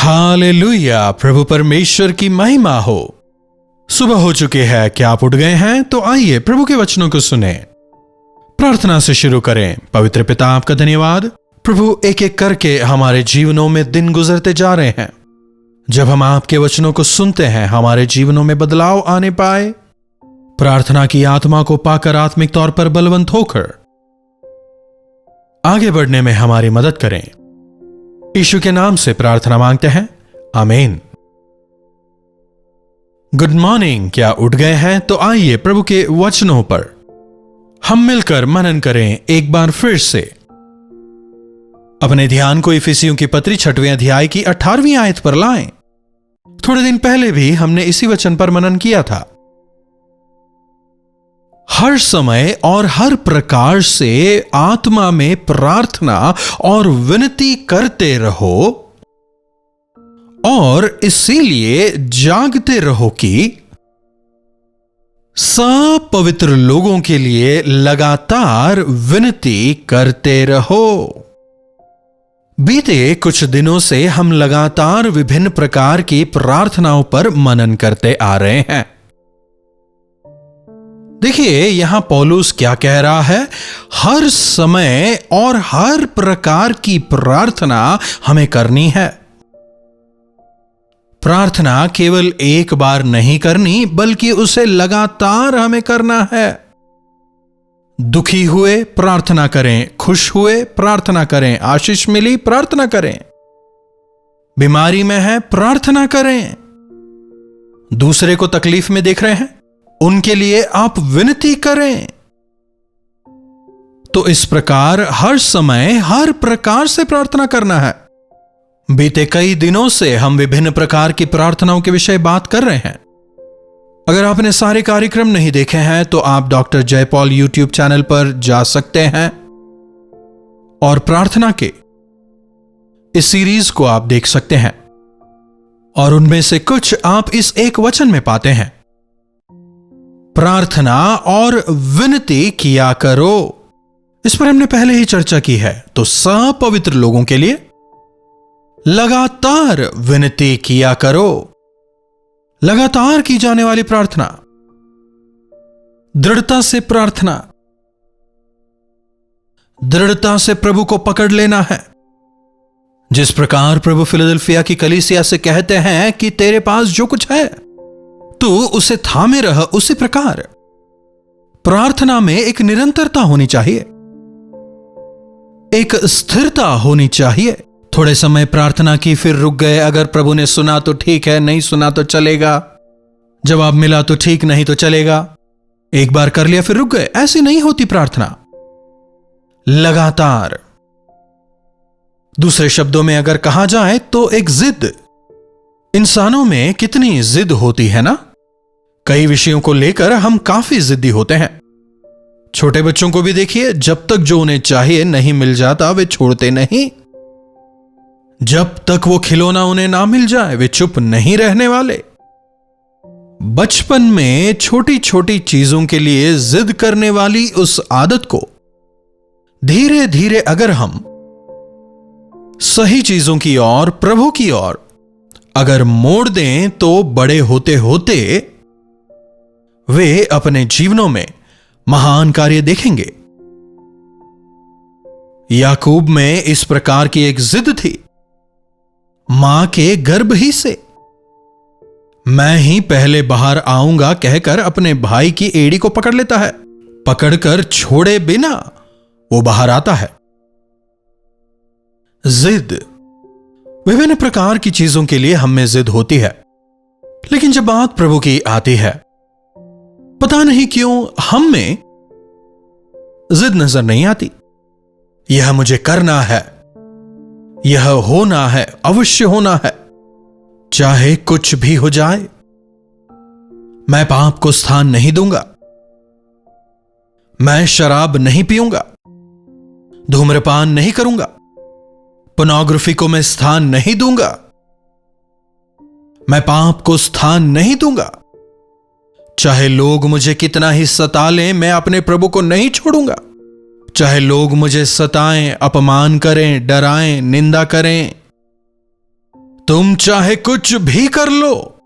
Hallelujah, प्रभु परमेश्वर की महिमा हो। सुबह हो चुकी है, क्या आप उठ गए हैं? तो आइए प्रभु के वचनों को सुने। प्रार्थना से शुरू करें। पवित्र पिता, आपका धन्यवाद प्रभु, एक एक करके हमारे जीवनों में दिन गुजरते जा रहे हैं। जब हम आपके वचनों को सुनते हैं, हमारे जीवनों में बदलाव आने पाए। प्रार्थना की आत्मा को पाकर आत्मिक तौर पर बलवंत होकर आगे बढ़ने में हमारी मदद करें। यीशु के नाम से प्रार्थना मांगते हैं, आमीन। गुड मॉर्निंग, क्या उठ गए हैं? तो आइए प्रभु के वचनों पर हम मिलकर मनन करें एक बार फिर से। अपने ध्यान को इफिसियों की पत्री 6वें अध्याय की 18वीं आयत पर लाएं। थोड़े दिन पहले भी हमने इसी वचन पर मनन किया था। हर समय और हर प्रकार से आत्मा में प्रार्थना और विनती करते रहो और इसीलिए जागते रहो कि सब पवित्र लोगों के लिए लगातार विनती करते रहो। बीते कुछ दिनों से हम लगातार विभिन्न प्रकार की प्रार्थनाओं पर मनन करते आ रहे हैं। देखिए, यहां पौलुस क्या कह रहा है? हर समय और हर प्रकार की प्रार्थना हमें करनी है। प्रार्थना केवल एक बार नहीं करनी, बल्कि उसे लगातार हमें करना है। दुखी हुए प्रार्थना करें, खुश हुए प्रार्थना करें, आशीष मिली प्रार्थना करें, बीमारी में है प्रार्थना करें, दूसरे को तकलीफ में देख रहे हैं उनके लिए आप विनती करें। तो इस प्रकार हर समय हर प्रकार से प्रार्थना करना है। बीते कई दिनों से हम विभिन्न प्रकार की प्रार्थनाओं के विषय बात कर रहे हैं। अगर आपने सारे कार्यक्रम नहीं देखे हैं तो आप डॉक्टर जयपॉल यूट्यूब चैनल पर जा सकते हैं और प्रार्थना के इस सीरीज को आप देख सकते हैं। और उनमें से कुछ आप इस एक वचन में पाते हैं, प्रार्थना और विनती किया करो। इस पर हमने पहले ही चर्चा की है। तो सब पवित्र लोगों के लिए लगातार विनती किया करो। लगातार की जाने वाली प्रार्थना, दृढ़ता से प्रार्थना, दृढ़ता से प्रभु को पकड़ लेना है। जिस प्रकार प्रभु फिलदेल्फिया की कलीसिया से कहते हैं कि तेरे पास जो कुछ है तू उसे थामे रह, उसी प्रकार प्रार्थना में एक निरंतरता होनी चाहिए, एक स्थिरता होनी चाहिए। थोड़े समय प्रार्थना की, फिर रुक गए। अगर प्रभु ने सुना तो ठीक है, नहीं सुना तो चलेगा, जवाब मिला तो ठीक, नहीं तो चलेगा। एक बार कर लिया फिर रुक गए, ऐसी नहीं होती प्रार्थना। लगातार, दूसरे शब्दों में अगर कहा जाए तो एक जिद। इंसानों में कितनी जिद होती है ना। कई विषयों को लेकर हम काफी जिद्दी होते हैं। छोटे बच्चों को भी देखिए, जब तक जो उन्हें चाहिए नहीं मिल जाता वे छोड़ते नहीं। जब तक वो खिलौना उन्हें ना मिल जाए वे चुप नहीं रहने वाले। बचपन में छोटी छोटी चीजों के लिए जिद करने वाली उस आदत को धीरे धीरे अगर हम सही चीजों की ओर, प्रभु की ओर अगर मोड़ दें तो बड़े होते होते वे अपने जीवनों में महान कार्य देखेंगे। याकूब में इस प्रकार की एक जिद थी। मां के गर्भ ही से मैं ही पहले बाहर आऊंगा कहकर अपने भाई की एड़ी को पकड़ लेता है। पकड़कर छोड़े बिना वो बाहर आता है। जिद, विभिन्न प्रकार की चीजों के लिए हम में जिद होती है। लेकिन जब बात प्रभु की आती है, पता नहीं क्यों हम में जिद नजर नहीं आती। यह मुझे करना है, यह होना है, अवश्य होना है, चाहे कुछ भी हो जाए। मैं पाप को स्थान नहीं दूंगा, मैं शराब नहीं पीऊंगा, धूम्रपान नहीं करूंगा, पोर्नोग्राफी को मैं स्थान नहीं दूंगा, मैं पाप को स्थान नहीं दूंगा। चाहे लोग मुझे कितना ही सता लें, मैं अपने प्रभु को नहीं छोड़ूंगा। चाहे लोग मुझे सताएं, अपमान करें, डराएं, निंदा करें, तुम चाहे कुछ भी कर लो,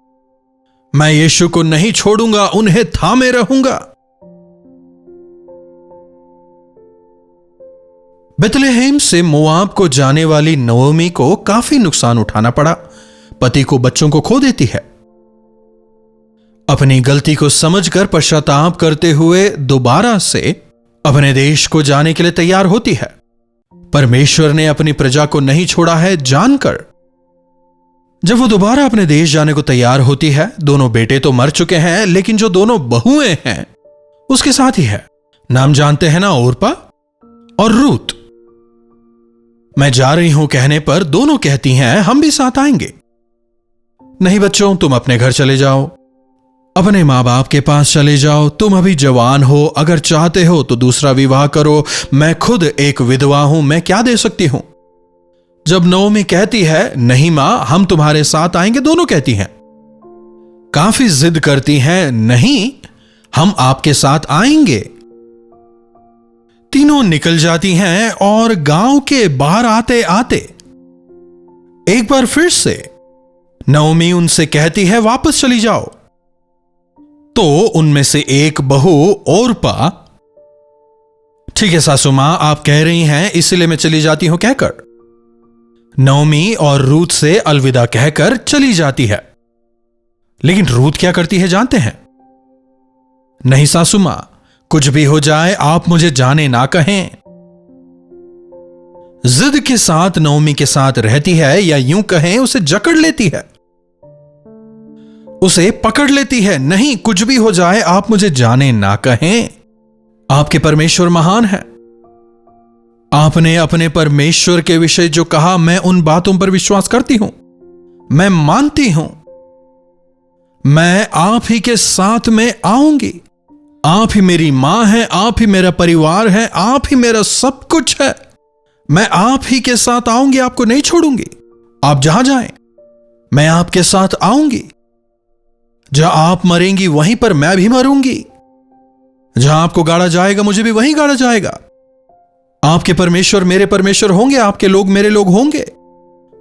मैं यीशु को नहीं छोड़ूंगा, उन्हें थामे रहूंगा। बेथलेहेम से मोआब को जाने वाली नओमी को काफी नुकसान उठाना पड़ा। पति को, बच्चों को खो देती है। अपनी गलती को समझकर पश्चाताप करते हुए दोबारा से अपने देश को जाने के लिए तैयार होती है। परमेश्वर ने अपनी प्रजा को नहीं छोड़ा है जानकर जब वो दोबारा अपने देश जाने को तैयार होती है, दोनों बेटे तो मर चुके हैं, लेकिन जो दोनों बहुएं हैं उसके साथ ही है। नाम जानते हैं ना, ओरपा और रूत। मैं जा रही हूं कहने पर दोनों कहती हैं हम भी साथ आएंगे। नहीं बच्चों, तुम अपने घर चले जाओ, अपने मां बाप के पास चले जाओ, तुम अभी जवान हो, अगर चाहते हो तो दूसरा विवाह करो, मैं खुद एक विधवा हूं, मैं क्या दे सकती हूं। जब नओमी कहती है नहीं मां, हम तुम्हारे साथ आएंगे, दोनों कहती हैं, काफी जिद करती हैं, नहीं हम आपके साथ आएंगे। तीनों निकल जाती हैं और गांव के बाहर आते आते एक बार फिर से नओमी उनसे कहती है वापस चली जाओ। तो उनमें से एक बहू ओरपा, ठीक है सासू मां, आप कह रही हैं इसलिए मैं चली जाती हूं कहकर नओमी और रूत से अलविदा कहकर चली जाती है। लेकिन रूत क्या करती है जानते हैं? नहीं सासू मां, कुछ भी हो जाए आप मुझे जाने ना कहें। जिद के साथ नओमी के साथ रहती है, या यूं कहें उसे जकड़ लेती है, उसे पकड़ लेती है। नहीं, कुछ भी हो जाए आप मुझे जाने ना कहें। आपके परमेश्वर महान है। आपने अपने परमेश्वर के विषय जो कहा, मैं उन बातों पर विश्वास करती हूं, मैं मानती हूं। मैं आप ही के साथ में आऊंगी। आप ही मेरी मां है, आप ही मेरा परिवार है, आप ही मेरा सब कुछ है। मैं आप ही के साथ आऊंगी, आपको नहीं छोड़ूंगी। आप जहां जाएं मैं आपके साथ आऊंगी। जहां आप मरेंगी वहीं पर मैं भी मरूंगी। जहां आपको गाड़ा जाएगा मुझे भी वहीं गाड़ा जाएगा। आपके परमेश्वर मेरे परमेश्वर होंगे, आपके लोग मेरे लोग होंगे।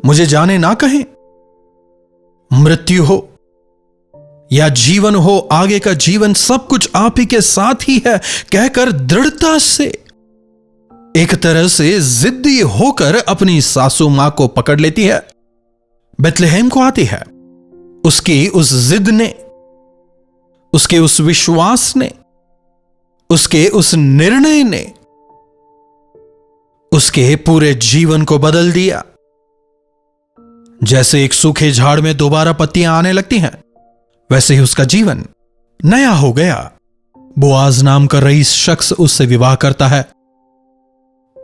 मुझे जाने ना कहें। मृत्यु हो या जीवन हो, आगे का जीवन सब कुछ आप ही के साथ ही है कहकर दृढ़ता से, एक तरह से जिद्दी होकर अपनी सासू मां को पकड़ लेती है। बेथलेहेम को आती है। उसकी उस जिद ने, उसके उस विश्वास ने, उसके उस निर्णय ने उसके पूरे जीवन को बदल दिया। जैसे एक सूखे झाड़ में दोबारा पत्तियां आने लगती हैं, वैसे ही उसका जीवन नया हो गया। बोआज नाम का रईस शख्स उससे विवाह करता है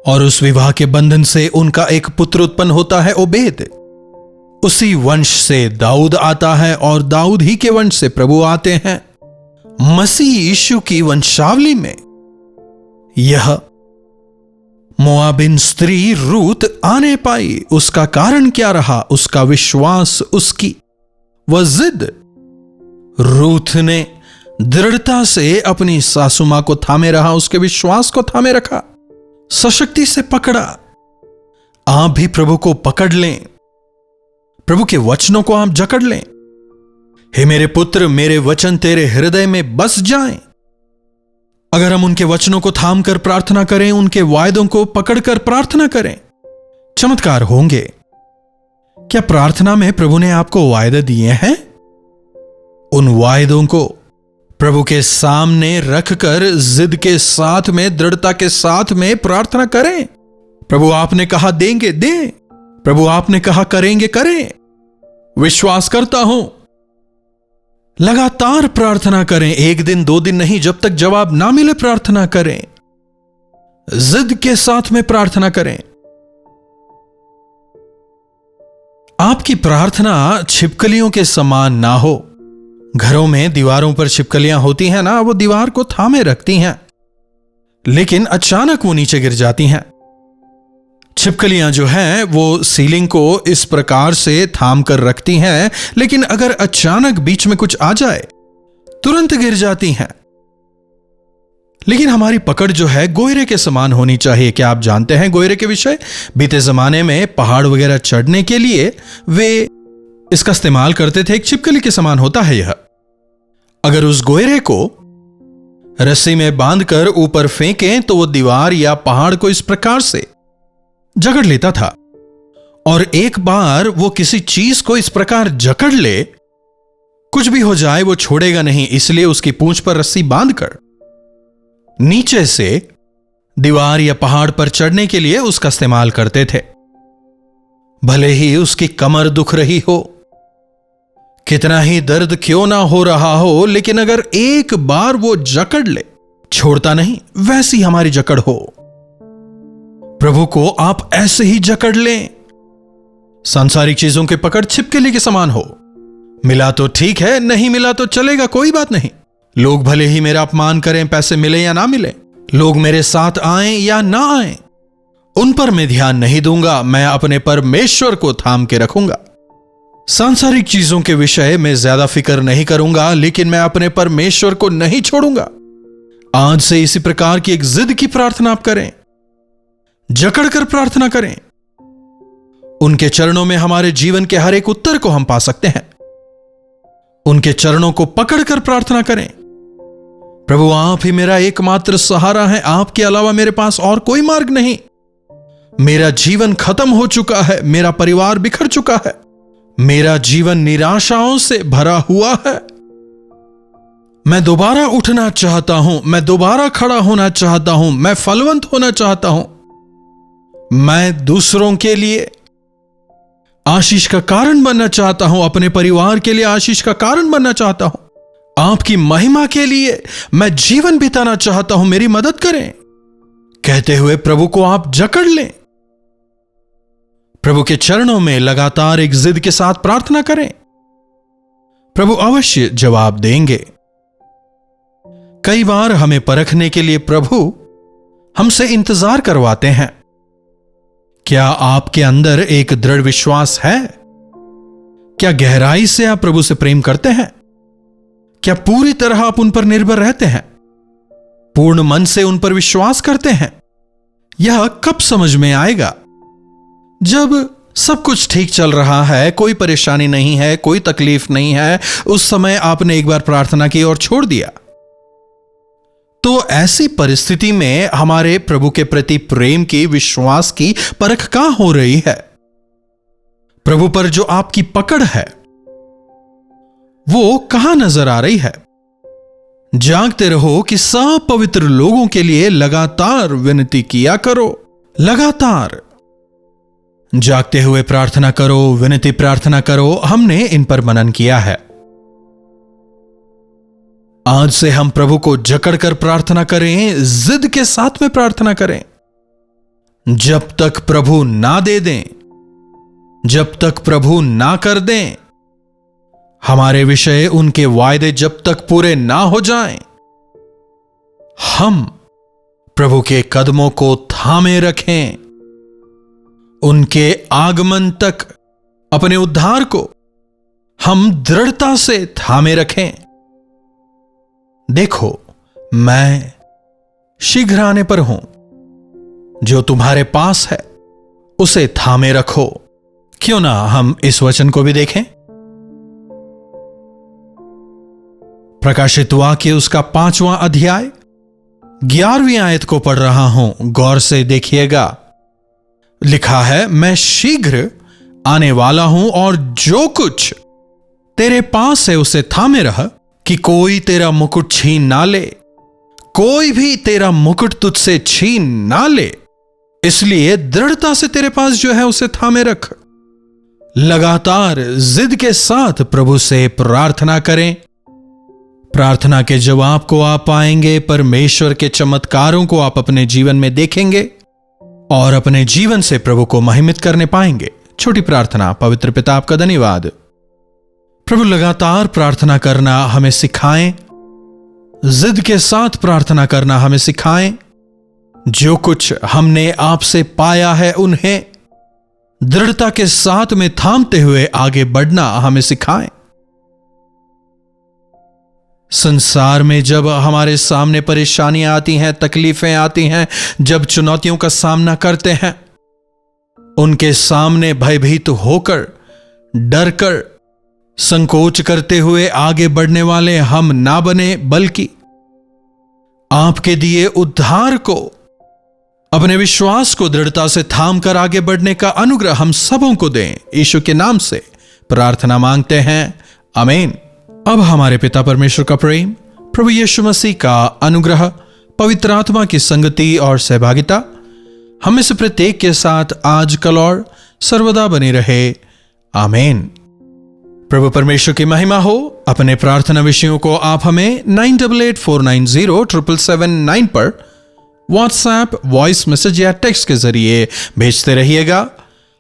और उस विवाह के बंधन से उनका एक पुत्र उत्पन्न होता है, ओबेद। उसी वंश से दाऊद आता है और दाऊद ही के वंश से प्रभु आते हैं। मसीह यीशु की वंशावली में यह मोआबिन स्त्री रूत आने पाई। उसका कारण क्या रहा? उसका विश्वास, उसकी वह जिद। रूत ने दृढ़ता से अपनी सासू मां को थामे रहा, उसके विश्वास को थामे रखा, सशक्ति से पकड़ा। आप भी प्रभु को पकड़ लें, प्रभु के वचनों को आप जकड़ लें। हे मेरे पुत्र, मेरे वचन तेरे हृदय में बस जाएं। अगर हम उनके वचनों को थाम कर प्रार्थना करें, उनके वायदों को पकड़कर प्रार्थना करें, चमत्कार होंगे। क्या प्रार्थना में प्रभु ने आपको वायदे दिए हैं? उन वायदों को प्रभु के सामने रखकर जिद के साथ में, दृढ़ता के साथ में प्रार्थना करें। प्रभु आपने कहा देंगे, दें। प्रभु आपने कहा करेंगे, करें। विश्वास करता हूं। लगातार प्रार्थना करें, एक दिन दो दिन नहीं, जब तक जवाब ना मिले प्रार्थना करें। जिद के साथ में प्रार्थना करें। आपकी प्रार्थना छिपकलियों के समान ना हो। घरों में दीवारों पर छिपकलियां होती हैं ना, वो दीवार को थामे रखती हैं, लेकिन अचानक वो नीचे गिर जाती हैं। छिपकलियां जो हैं वो सीलिंग को इस प्रकार से थाम कर रखती हैं, लेकिन अगर अचानक बीच में कुछ आ जाए तुरंत गिर जाती हैं। लेकिन हमारी पकड़ जो है गोयरे के समान होनी चाहिए। क्या आप जानते हैं गोयरे के विषय? बीते जमाने में पहाड़ वगैरह चढ़ने के लिए वे इसका इस्तेमाल करते थे। एक छिपकली के समान होता है यह। अगर उस गोयरे को रस्सी में बांधकर ऊपर फेंकें तो वो दीवार या पहाड़ को इस प्रकार से जकड़ लेता था। और एक बार वो किसी चीज को इस प्रकार जकड़ ले, कुछ भी हो जाए वो छोड़ेगा नहीं। इसलिए उसकी पूंछ पर रस्सी बांधकर नीचे से दीवार या पहाड़ पर चढ़ने के लिए उसका इस्तेमाल करते थे। भले ही उसकी कमर दुख रही हो, कितना ही दर्द क्यों ना हो रहा हो, लेकिन अगर एक बार वो जकड़ ले, छोड़ता नहीं। वैसी हमारी जकड़ हो। प्रभु को आप ऐसे ही जकड़ लें। सांसारिक चीजों के पकड़ छिपकली के समान हो। मिला तो ठीक है, नहीं मिला तो चलेगा, कोई बात नहीं। लोग भले ही मेरा अपमान करें, पैसे मिले या ना मिले, लोग मेरे साथ आएं या ना आएं, उन पर मैं ध्यान नहीं दूंगा। मैं अपने परमेश्वर को थाम के रखूंगा। सांसारिक चीजों के विषय में ज्यादा फिक्र नहीं करूंगा, लेकिन मैं अपने परमेश्वर को नहीं छोड़ूंगा। आज से इसी प्रकार की एक जिद की प्रार्थना आप करें, जकड़ कर प्रार्थना करें। उनके चरणों में हमारे जीवन के हर एक उत्तर को हम पा सकते हैं। उनके चरणों को पकड़कर प्रार्थना करें। प्रभु, आप ही मेरा एकमात्र सहारा है। आपके अलावा मेरे पास और कोई मार्ग नहीं। मेरा जीवन खत्म हो चुका है, मेरा परिवार बिखर चुका है, मेरा जीवन निराशाओं से भरा हुआ है। मैं दोबारा उठना चाहता हूं, मैं दोबारा खड़ा होना चाहता हूं, मैं फलवंत होना चाहता हूं। मैं दूसरों के लिए आशीष का कारण बनना चाहता हूं, अपने परिवार के लिए आशीष का कारण बनना चाहता हूं। आपकी महिमा के लिए मैं जीवन बिताना चाहता हूं, मेरी मदद करें। कहते हुए प्रभु को आप जकड़ लें। प्रभु के चरणों में लगातार एक जिद के साथ प्रार्थना करें। प्रभु अवश्य जवाब देंगे। कई बार हमें परखने के लिए प्रभु हमसे इंतजार करवाते हैं। क्या आपके अंदर एक दृढ़ विश्वास है? क्या गहराई से आप प्रभु से प्रेम करते हैं? क्या पूरी तरह आप उन पर निर्भर रहते हैं? पूर्ण मन से उन पर विश्वास करते हैं? यह कब समझ में आएगा? जब सब कुछ ठीक चल रहा है, कोई परेशानी नहीं है, कोई तकलीफ नहीं है, उस समय आपने एक बार प्रार्थना की और छोड़ दिया। तो ऐसी परिस्थिति में हमारे प्रभु के प्रति प्रेम की, विश्वास की परख कहां हो रही है? प्रभु पर जो आपकी पकड़ है वो कहां नजर आ रही है? जागते रहो कि सब पवित्र लोगों के लिए लगातार विनती किया करो। लगातार जागते हुए प्रार्थना करो, विनती प्रार्थना करो। हमने इन पर मनन किया है। आज से हम प्रभु को जकड़कर प्रार्थना करें, जिद के साथ में प्रार्थना करें। जब तक प्रभु ना दे दें, जब तक प्रभु ना कर दें, हमारे विषय उनके वायदे जब तक पूरे ना हो जाएं, हम प्रभु के कदमों को थामे रखें। उनके आगमन तक अपने उद्धार को हम दृढ़ता से थामे रखें। देखो, मैं शीघ्र आने पर हूं। जो तुम्हारे पास है उसे थामे रखो। क्यों ना हम इस वचन को भी देखें। प्रकाशित वाक्य उसका 5वां अध्याय 11वीं आयत को पढ़ रहा हूं, गौर से देखिएगा। लिखा है, मैं शीघ्र आने वाला हूं और जो कुछ तेरे पास है उसे थामे रह, कि कोई तेरा मुकुट छीन ना ले, कोई भी तेरा मुकुट तुझसे छीन ना ले। इसलिए दृढ़ता से तेरे पास जो है उसे थामे रख। लगातार जिद के साथ प्रभु से प्रार्थना करें। प्रार्थना के जवाब को आप पाएंगे। परमेश्वर के चमत्कारों को आप अपने जीवन में देखेंगे और अपने जीवन से प्रभु को महिमित करने पाएंगे। छोटी प्रार्थना। पवित्र पिता, आपका धन्यवाद। प्रभु, लगातार प्रार्थना करना हमें सिखाएं, जिद के साथ प्रार्थना करना हमें सिखाएं। जो कुछ हमने आपसे पाया है उन्हें दृढ़ता के साथ में थामते हुए आगे बढ़ना हमें सिखाएं। संसार में जब हमारे सामने परेशानियां आती हैं, तकलीफें आती हैं, जब चुनौतियों का सामना करते हैं, उनके सामने भयभीत होकर, डरकर संकोच करते हुए आगे बढ़ने वाले हम ना बने, बल्कि आपके दिए उद्धार को, अपने विश्वास को दृढ़ता से थाम कर आगे बढ़ने का अनुग्रह हम सबों को दें। यीशु के नाम से प्रार्थना मांगते हैं, आमीन। अब हमारे पिता परमेश्वर का प्रेम, प्रभु यीशु मसीह का अनुग्रह, पवित्र आत्मा की संगति और सहभागिता हम में से प्रत्येक के साथ आज, कल और सर्वदा बनी रहे, आमीन। प्रभु परमेश्वर की महिमा हो। अपने प्रार्थना विषयों को आप हमें 9884907779 पर व्हाट्सएप, वॉइस मैसेज या टेक्स्ट के जरिए भेजते रहिएगा।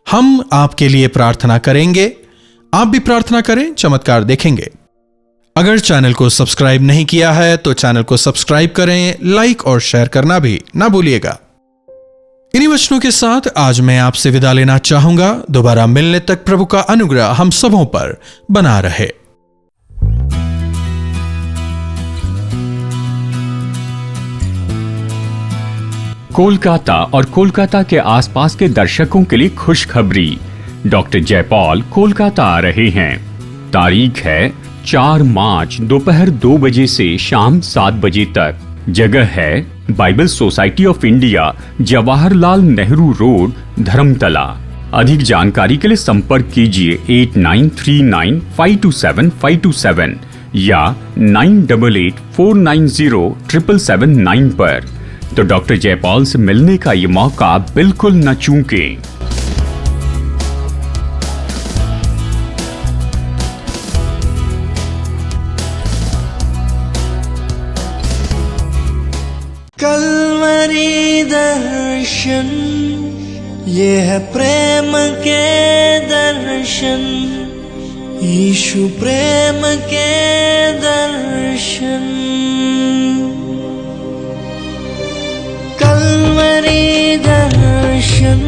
हम आपके लिए प्रार्थना करेंगे, आप भी प्रार्थना करें, चमत्कार देखेंगे। अगर चैनल को सब्सक्राइब नहीं किया है तो चैनल को सब्सक्राइब करें, लाइक और शेयर करना भी ना भूलिएगा। इन्हीं वचनों के साथ आज मैं आपसे विदा लेना चाहूंगा। दोबारा मिलने तक प्रभु का अनुग्रह हम सबों पर बना रहे। कोलकाता और कोलकाता के आसपास के दर्शकों के लिए खुशखबरी। डॉक्टर जयपॉल कोलकाता आ रहे हैं। तारीख है 4 मार्च दोपहर 2 बजे से शाम 7 बजे तक। जगह है Bible society of India, Jawaharlal Nehru road, Dharmatala. अधिक जानकारी के लिए संपर्क कीजिए 8939527527 या 9884907779 पर। तो डॉक्टर जयपॉल से मिलने का ये मौका बिल्कुल न चूकें। कलवरी दर्शन, ये है प्रेम के दर्शन, यीशु प्रेम के दर्शन। कलवरी दर्शन,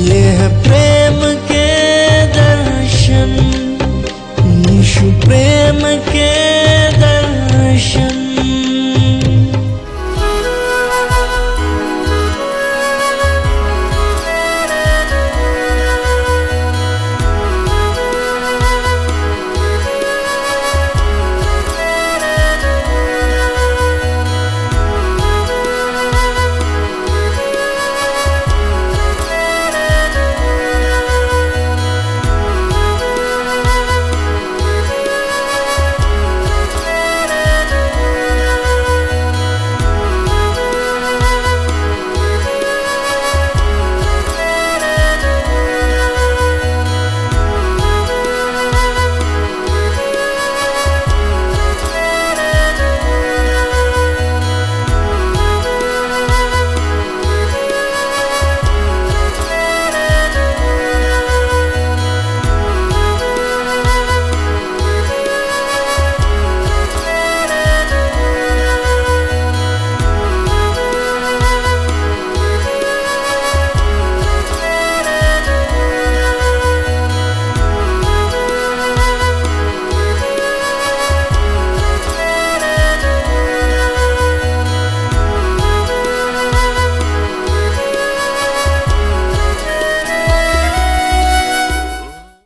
ये है प्रेम